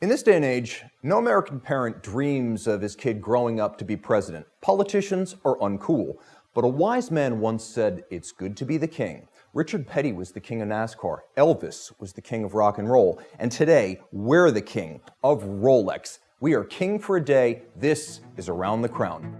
In this day and age, no American parent dreams of his kid growing up to be president. Politicians are uncool. But a wise man once said, it's good to be the king. Richard Petty was the king of NASCAR. Elvis was the king of rock and roll. And today, we're the king of Rolex. We are king for a day. This is Around the Crown.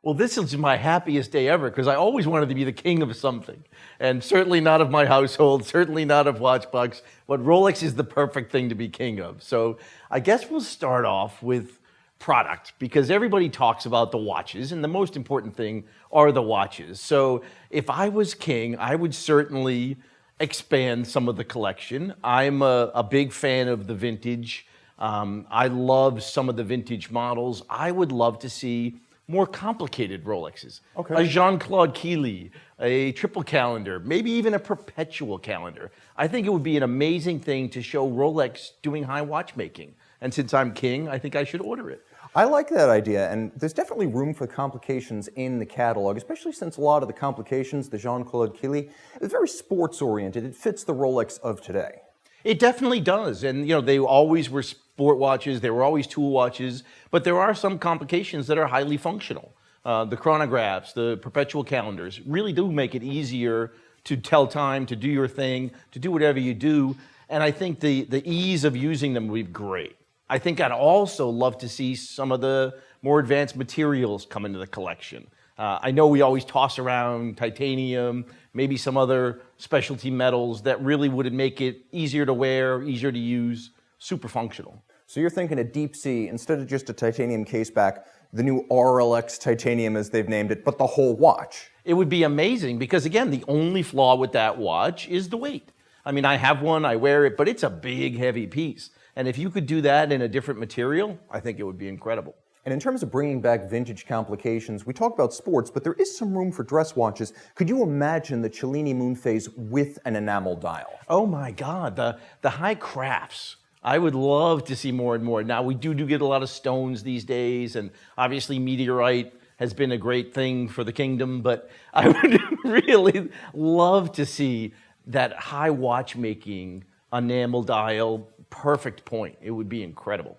Well, this is my happiest day ever because I always wanted to be the king of something. And certainly not of my household, certainly not of Watchbox, but Rolex is the perfect thing to be king of. So I guess we'll start off with product because everybody talks about the watches and the most important thing are the watches. So if I was king, I would certainly expand some of the collection. I'm a big fan of the vintage. I love some of the vintage models. I would love to see more complicated Rolexes. Okay. A Jean-Claude Keeley, a triple calendar, maybe even a perpetual calendar. I think it would be an amazing thing to show Rolex doing high watchmaking. And since I'm king, I think I should order it. I like that idea, and there's definitely room for complications in the catalog, especially since a lot of the complications, the Jean-Claude Keeley, is very sports-oriented. It fits the Rolex of today. It definitely does. And, you know, they always were sport watches. They were always tool watches. But there are some complications that are highly functional. The chronographs, the perpetual calendars really do make it easier to tell time, to do your thing, to do whatever you do. And I think the ease of using them would be great. I think I'd also love to see some of the more advanced materials come into the collection. I know we always toss around titanium, maybe some other specialty metals that really would make it easier to wear, easier to use, super functional. So you're thinking a deep sea, instead of just a titanium case back, the new RLX titanium as they've named it, but the whole watch. It would be amazing because, again, the only flaw with that watch is the weight. I mean, I have one, I wear it, but it's a big, heavy piece. And if you could do that in a different material, I think it would be incredible. And in terms of bringing back vintage complications, we talk about sports, but there is some room for dress watches. Could you imagine the Cellini moon phase with an enamel dial? Oh my God, the high crafts. I would love to see more and more. Now, we do get a lot of stones these days, and obviously meteorite has been a great thing for the kingdom, but I would really love to see that high watchmaking enamel dial, perfect point. It would be incredible.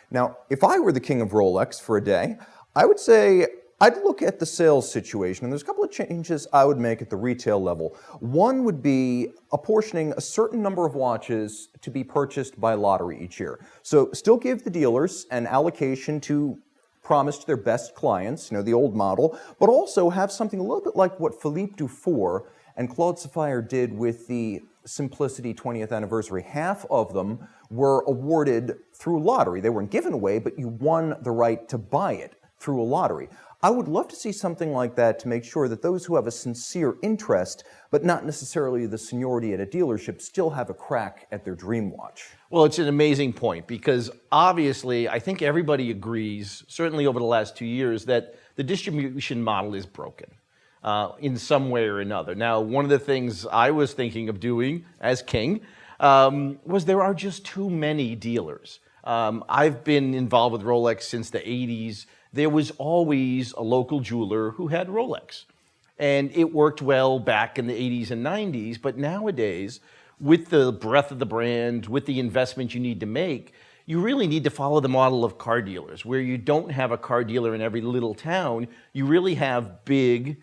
Now, if I were the king of Rolex for a day, I would say I'd look at the sales situation, and there's a couple of changes I would make at the retail level. One would be apportioning a certain number of watches to be purchased by lottery each year. So still give the dealers an allocation to promise to their best clients, the old model, but also have something a little bit like what Philippe Dufour and Claude Sapphire did with the Simplicity 20th anniversary. Half of them were awarded through lottery. They weren't given away, but you won the right to buy it through a lottery. I would love to see something like that to make sure that those who have a sincere interest, but not necessarily the seniority at a dealership, still have a crack at their dream watch. Well, it's an amazing point because obviously I think everybody agrees, certainly over the last 2 years, that the distribution model is broken. In some way or another. Now, one of the things I was thinking of doing as king was there are just too many dealers. I've been involved with Rolex since the 80s. There was always a local jeweler who had Rolex. And it worked well back in the 80s and 90s, but nowadays, with the breadth of the brand, with the investment you need to make, you really need to follow the model of car dealers, where you don't have a car dealer in every little town. You really have big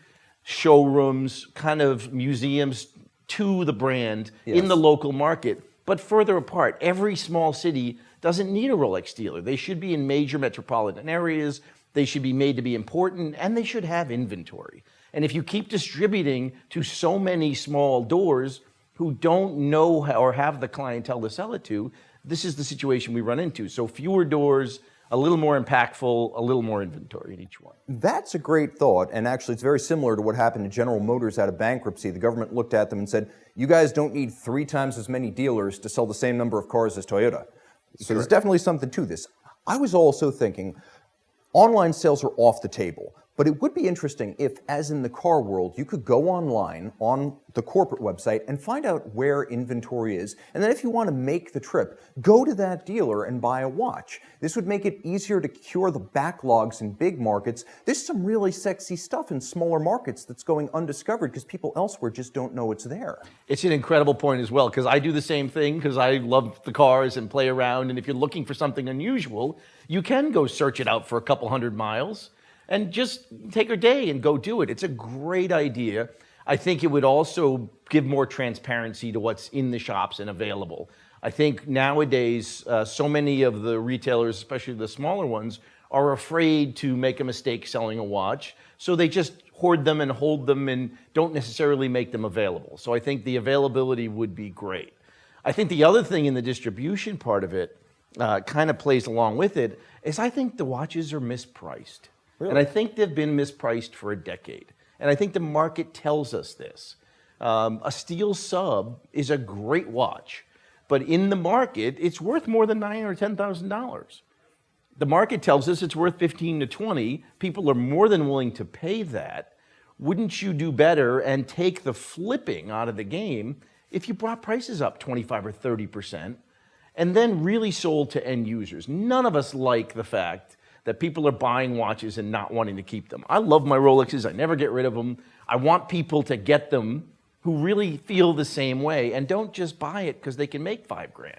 showrooms, kind of museums to the brand in the local market, but further apart. Every small city doesn't need a Rolex dealer. They should be in major metropolitan areas. They should be made to be important, and they should have inventory. And if you keep distributing to so many small doors who don't know or have the clientele to sell it to, this is the situation we run into. So fewer doors, a little more impactful, a little more inventory in each one. That's a great thought, and actually it's very similar to what happened to General Motors out of bankruptcy. The government looked at them and said, you guys don't need 3 times as many dealers to sell the same number of cars as Toyota. So there's definitely something to this. I was also thinking, online sales are off the table, But it would be interesting if, as in the car world, you could go online on the corporate website and find out where inventory is. And then if you want to make the trip, go to that dealer and buy a watch. This would make it easier to cure the backlogs in big markets. There's some really sexy stuff in smaller markets that's going undiscovered because people elsewhere just don't know it's there. It's an incredible point as well, because I do the same thing because I love the cars and play around. And if you're looking for something unusual, you can go search it out for a couple 100 miles and just take a day and go do it. It's a great idea. I think it would also give more transparency to what's in the shops and available. I think nowadays, so many of the retailers, especially the smaller ones, are afraid to make a mistake selling a watch, so they just hoard them and hold them and don't necessarily make them available. So I think the availability would be great. I think the other thing in the distribution part of it kind of plays along with it is I think the watches are mispriced. Really? And I think they've been mispriced for a decade. And I think the market tells us this. A steel sub is a great watch, but in the market, it's worth more than $9,000 or $10,000. The market tells us it's worth 15 to 20. People are more than willing to pay that. Wouldn't you do better and take the flipping out of the game if you brought prices up 25 or 30% and then really sold to end users? None of us like the fact that people are buying watches and not wanting to keep them. I love my Rolexes. I never get rid of them. I want people to get them who really feel the same way and don't just buy it because they can make $5,000.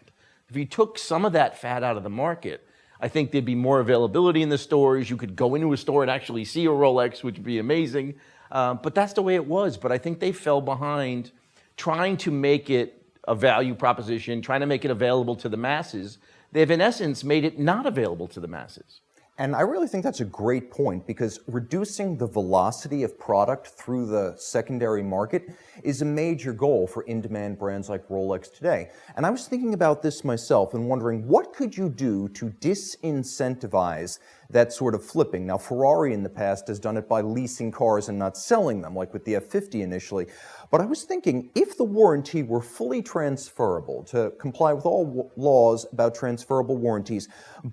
If you took some of that fat out of the market, I think there'd be more availability in the stores. You could go into a store and actually see a Rolex, which would be amazing. But that's the way it was. But I think they fell behind trying to make it a value proposition, trying to make it available to the masses. They've, in essence, made it not available to the masses. And I really think that's a great point because reducing the velocity of product through the secondary market is a major goal for in-demand brands like Rolex today. And I was thinking about this myself and wondering, what could you do to disincentivize that sort of flipping? Now, Ferrari in the past has done it by leasing cars and not selling them, like with the F50 initially. But I was thinking, if the warranty were fully transferable to comply with all laws about transferable warranties,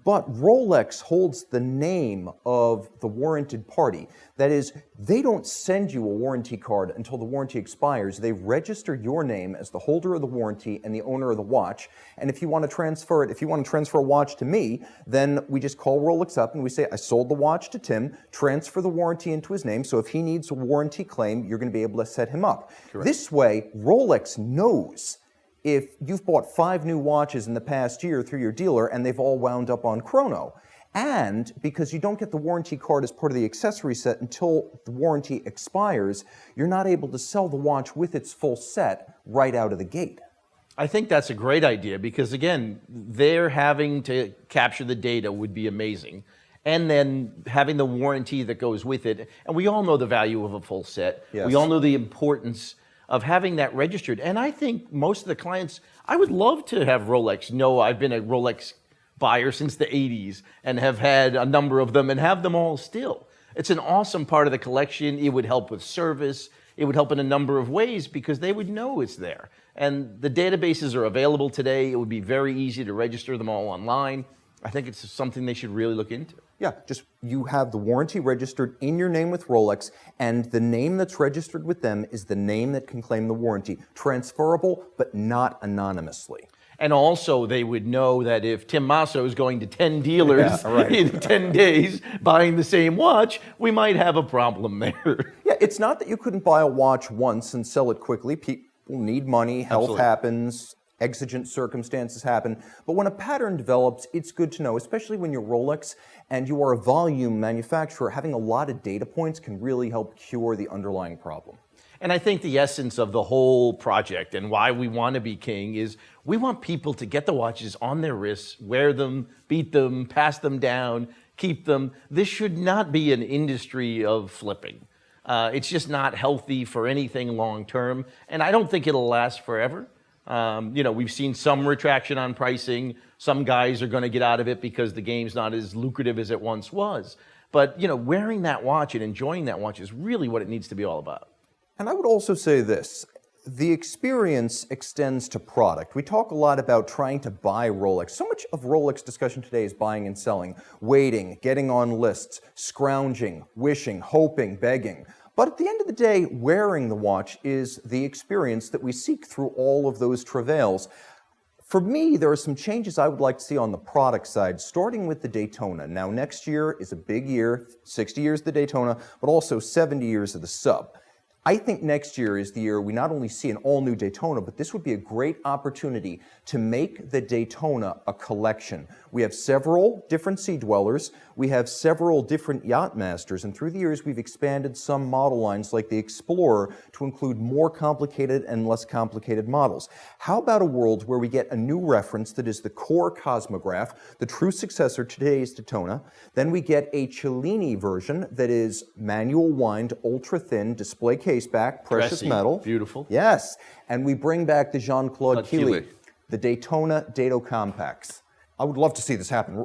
but Rolex holds the name of the warranted party, that is, they don't send you a warranty card until the warranty expires. They register your name as the holder of the warranty and the owner of the watch. And if you want to transfer it, if you want to transfer a watch to me, then we just call Rolex up and we say, I sold the watch to Tim, transfer the warranty into his name. So if he needs a warranty claim, you're going to be able to set him up. Correct. This way, Rolex knows if you've bought 5 new watches in the past year through your dealer and they've all wound up on chrono. And because you don't get the warranty card as part of the accessory set until the warranty expires, you're not able to sell the watch with its full set right out of the gate. I think that's a great idea because, again, they're having to capture the data would be amazing. And then having the warranty that goes with it. And we all know the value of a full set. Yes. We all know the importance of having that registered. And I think most of the clients, I would love to have Rolex know I've been a Rolex buyer since the 80s and have had a number of them and have them all still. It's an awesome part of the collection. It would help with service. It would help in a number of ways because they would know it's there. And the databases are available today. It would be very easy to register them all online. I think it's something they should really look into. Yeah, just you have the warranty registered in your name with Rolex, and the name that's registered with them is the name that can claim the warranty. Transferable, but not anonymously. And also, they would know that if Tim Mosso is going to 10 dealers in 10 days buying the same watch, we might have a problem there. Yeah, it's not that you couldn't buy a watch once and sell it quickly. People need money, health happens, exigent circumstances happen. But when a pattern develops, it's good to know, especially when you're Rolex and you are a volume manufacturer, having a lot of data points can really help cure the underlying problem. And I think the essence of the whole project and why we want to be king is we want people to get the watches on their wrists, wear them, beat them, pass them down, keep them. This should not be an industry of flipping. It's just not healthy for anything long term, and I don't think it'll last forever. We've seen some retraction on pricing. Some guys are going to get out of it because the game's not as lucrative as it once was. But, wearing that watch and enjoying that watch is really what it needs to be all about. And I would also say this, the experience extends to product. We talk a lot about trying to buy Rolex. So much of Rolex discussion today is buying and selling, waiting, getting on lists, scrounging, wishing, hoping, begging. But at the end of the day, wearing the watch is the experience that we seek through all of those travails. For me, there are some changes I would like to see on the product side, starting with the Daytona. Now, next year is a big year, 60 years of the Daytona, but also 70 years of the Sub. I think next year is the year we not only see an all-new Daytona, but this would be a great opportunity to make the Daytona a collection. We have several different sea dwellers, we have several different Yacht-Masters, and through the years we've expanded some model lines like the Explorer to include more complicated and less complicated models. How about a world where we get a new reference that is the core Cosmograph, the true successor to today's Daytona, then we get a Cellini version that is manual wind, ultra-thin, display case back, precious Dressy, metal. beautiful. Yes, and we bring back the Jean-Claude Keeley. the Daytona Dato Compacts. I would love to see this happen.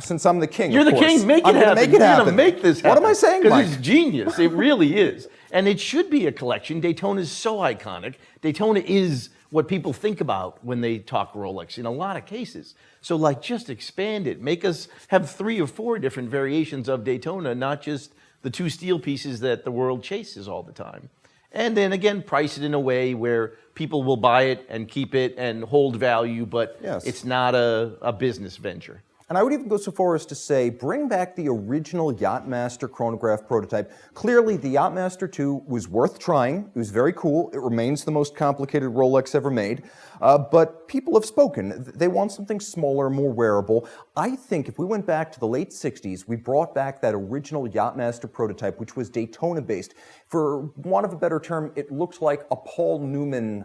Since I'm the king, You're of the course, king. Make it I'm gonna happen. Make it You're happen. gonna make this happen. What am I saying, Mike? Because it's genius. It really is. And it should be a collection. Daytona is so iconic. Daytona is what people think about when they talk Rolex in a lot of cases. So like just expand it. Make us have 3 or 4 different variations of Daytona, not just the 2 steel pieces that the world chases all the time. And then again, price it in a way where people will buy it and keep it and hold value, but Yes. it's not a business venture. And I would even go so far as to say, bring back the original Yacht-Master chronograph prototype. Clearly, the Yacht-Master 2 was worth trying. It was very cool. It remains the most complicated Rolex ever made. But people have spoken. They want something smaller, more wearable. I think if we went back to the late 60s, we brought back that original Yacht-Master prototype, which was Daytona-based. For want of a better term, it looked like a Paul Newman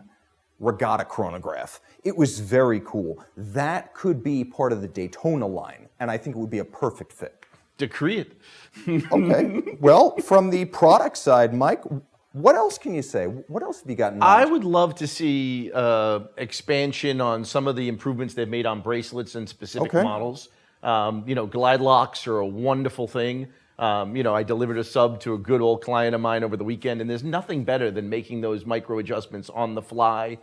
regatta chronograph. It was very cool. That could be part of the Daytona line, and I think it would be a perfect fit. Decree it. Okay. Well, from the product side, Mike, what else can you say? What else have you got in mind? I would love to see expansion on some of the improvements they've made on bracelets and specific models. Glide locks are a wonderful thing. I delivered a sub to a good old client of mine over the weekend, and there's nothing better than making those micro adjustments on the fly.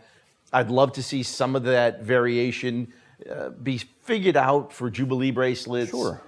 I'd love to see some of that variation be figured out for Jubilee bracelets. Sure.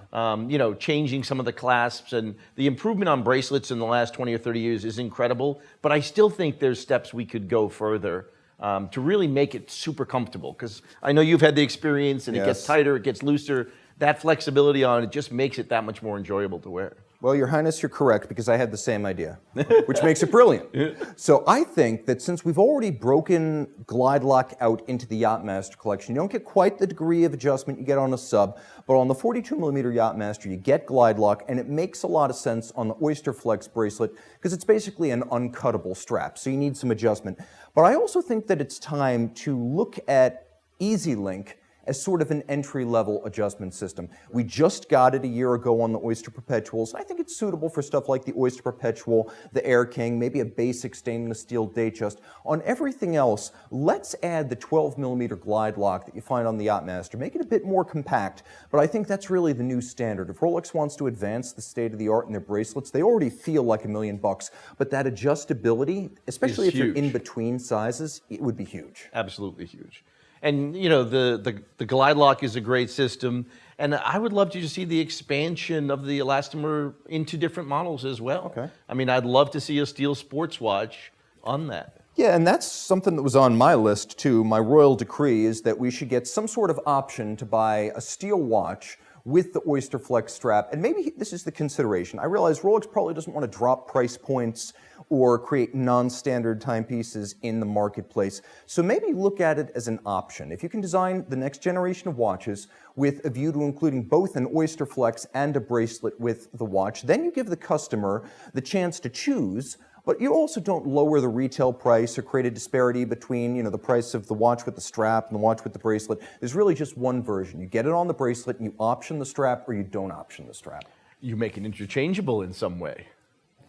Changing some of the clasps, and the improvement on bracelets in the last 20 or 30 years is incredible, but I still think there's steps we could go further to really make it super comfortable, because I know you've had the experience, and it gets tighter, it gets looser. That flexibility on it just makes it that much more enjoyable to wear. Well, Your Highness, you're correct, because I had the same idea, which makes it brilliant. So I think that since we've already broken glide lock out into the Yacht-Master collection, you don't get quite the degree of adjustment you get on a sub, but on the 42mm Yacht-Master, you get glide lock, and it makes a lot of sense on the Oysterflex bracelet, because it's basically an uncuttable strap, so you need some adjustment. But I also think that it's time to look at Easy Link as sort of an entry-level adjustment system. We just got it a year ago on the Oyster Perpetuals. I think it's suitable for stuff like the Oyster Perpetual, the Air King, maybe a basic stainless steel Datejust. On everything else, let's add the 12mm glide lock that you find on the Yacht-Master. Make it a bit more compact, but I think that's really the new standard. If Rolex wants to advance the state-of-the-art in their bracelets, they already feel like $1 million, but that adjustability, especially if you're in between sizes, it would be huge. Absolutely huge. And the glide lock is a great system, and I would love to just see the expansion of the elastomer into different models as well. Okay. I mean, I'd love to see a steel sports watch on that. Yeah, and that's something that was on my list too. My royal decree is that we should get some sort of option to buy a steel watch with the Oysterflex strap, and maybe this is the consideration. I realize Rolex probably doesn't want to drop price points or create non-standard timepieces in the marketplace. So maybe look at it as an option. If you can design the next generation of watches with a view to including both an Oysterflex and a bracelet with the watch, then you give the customer the chance to choose, but you also don't lower the retail price or create a disparity between, the price of the watch with the strap and the watch with the bracelet. There's really just one version. You get it on the bracelet and you option the strap, or you don't option the strap. You make it interchangeable in some way.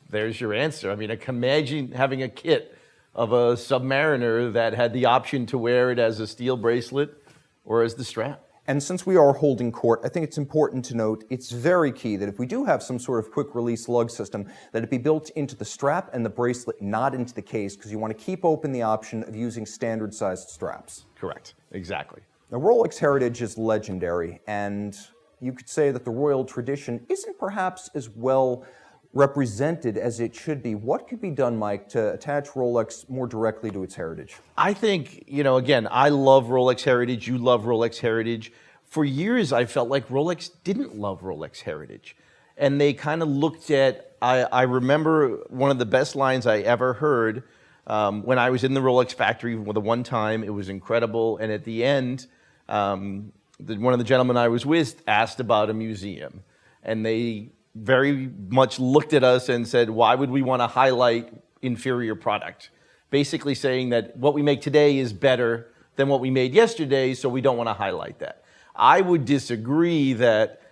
There's your answer. I mean, imagine having a kit of a Submariner that had the option to wear it as a steel bracelet or as the strap. And since we are holding court, I think it's important to note it's very key that if we do have some sort of quick release lug system, that it be built into the strap and the bracelet, not into the case, because you want to keep open the option of using standard sized straps. Correct. Exactly. Now, Rolex heritage is legendary, and you could say that the royal tradition isn't perhaps as well represented as it should be. What could be done, Mike, to attach Rolex more directly to its heritage? I think, again, I love Rolex heritage. You love Rolex heritage. For years, I felt like Rolex didn't love Rolex heritage. And they kind of looked at, I remember one of the best lines I ever heard when I was in the Rolex factory the one time. It was incredible. And at the end, one of the gentlemen I was with asked about a museum. And they very much looked at us and said, why would we want to highlight inferior product? Basically saying that what we make today is better than what we made yesterday, so we don't want to highlight that. I would disagree that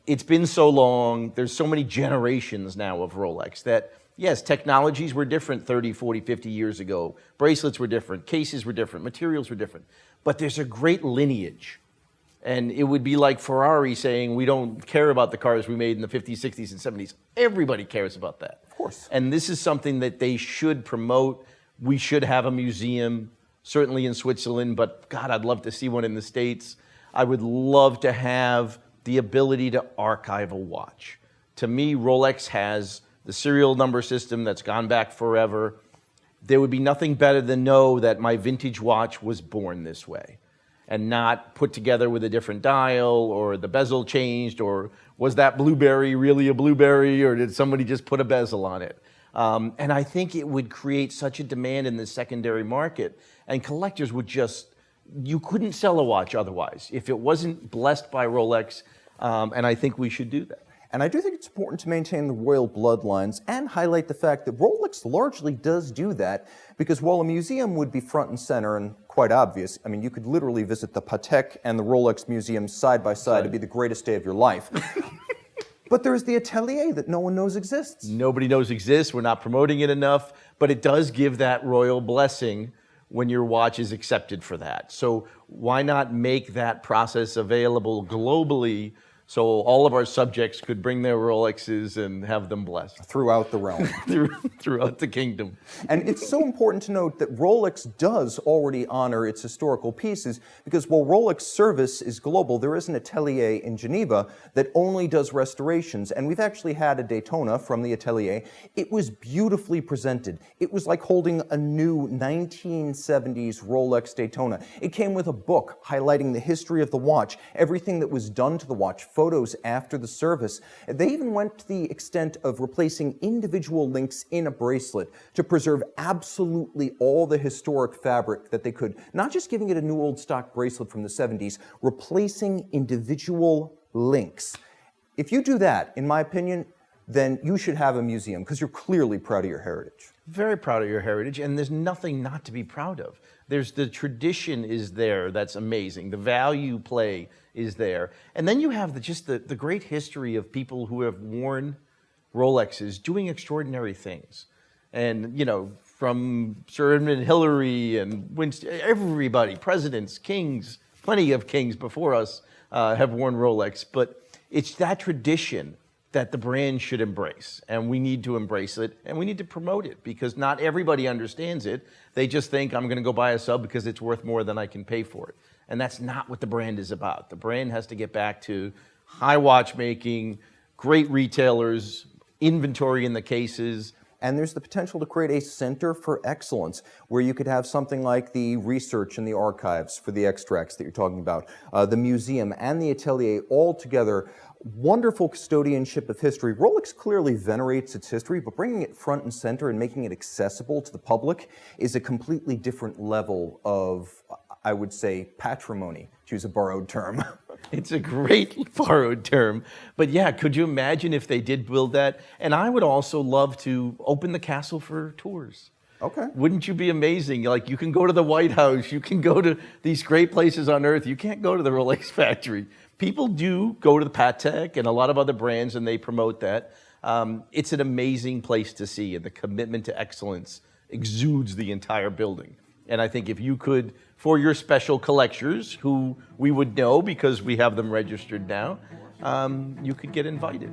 it's been so long, there's so many generations now of Rolex that, yes, technologies were different 30, 40, 50 years ago. Bracelets were different, cases were different, materials were different. But there's a great lineage. And it would be like Ferrari saying, we don't care about the cars we made in the 50s, 60s, and 70s. Everybody cares about that. Of course. And this is something that they should promote. We should have a museum, certainly in Switzerland, but God, I'd love to see one in the States. I would love to have the ability to archive a watch. To me, Rolex has the serial number system that's gone back forever. There would be nothing better than know that my vintage watch was born this way, and not put together with a different dial, or the bezel changed, or was that blueberry really a blueberry, or did somebody just put a bezel on it? And I think it would create such a demand in the secondary market, and collectors would you couldn't sell a watch otherwise if it wasn't blessed by Rolex, and I think we should do that. And I do think it's important to maintain the royal bloodlines and highlight the fact that Rolex largely does do that, because while a museum would be front and center and quite obvious, I mean, you could literally visit the Patek and the Rolex museum side by side. It'd be the greatest day of your life. But there's the atelier that no one knows exists. Nobody knows exists. We're not promoting it enough, but it does give that royal blessing when your watch is accepted for that. So why not make that process available globally, so all of our subjects could bring their Rolexes and have them blessed Throughout the realm. throughout the kingdom. And it's so important to note that Rolex does already honor its historical pieces, because while Rolex service is global, there is an atelier in Geneva that only does restorations. And we've actually had a Daytona from the atelier. It was beautifully presented. It was like holding a new 1970s Rolex Daytona. It came with a book highlighting the history of the watch, everything that was done to the watch, photos after the service. They even went to the extent of replacing individual links in a bracelet to preserve absolutely all the historic fabric that they could, not just giving it a new old stock bracelet from the 70s, replacing individual links. If you do that, in my opinion, then you should have a museum, because you're clearly proud of your heritage. Very proud of your heritage, and there's nothing not to be proud of. There's the tradition is there, that's amazing. The value play is there. And then you have the great history of people who have worn Rolexes doing extraordinary things. And, from Sir Edmund Hillary and Winston, everybody, presidents, kings, plenty of kings before us have worn Rolex. But it's that tradition that the brand should embrace, and we need to embrace it, and we need to promote it, because not everybody understands it. They just think, I'm going to go buy a sub because it's worth more than I can pay for it. And that's not what the brand is about. The brand has to get back to high watchmaking, great retailers, inventory in the cases. And there's the potential to create a center for excellence, where you could have something like the research and the archives for the extracts that you're talking about, the museum and the atelier all together. Wonderful custodianship of history. Rolex clearly venerates its history, but bringing it front and center and making it accessible to the public is a completely different level of, I would say, patrimony, to use a borrowed term. It's a great borrowed term. But yeah, could you imagine if they did build that? And I would also love to open the castle for tours. Okay. Wouldn't you be amazing? Like, you can go to the White House, you can go to these great places on earth. You can't go to the Rolex factory. People do go to the Patek and a lot of other brands, and they promote that. It's an amazing place to see, and the commitment to excellence exudes the entire building. And I think if you could, for your special collectors, who we would know because we have them registered now, you could get invited.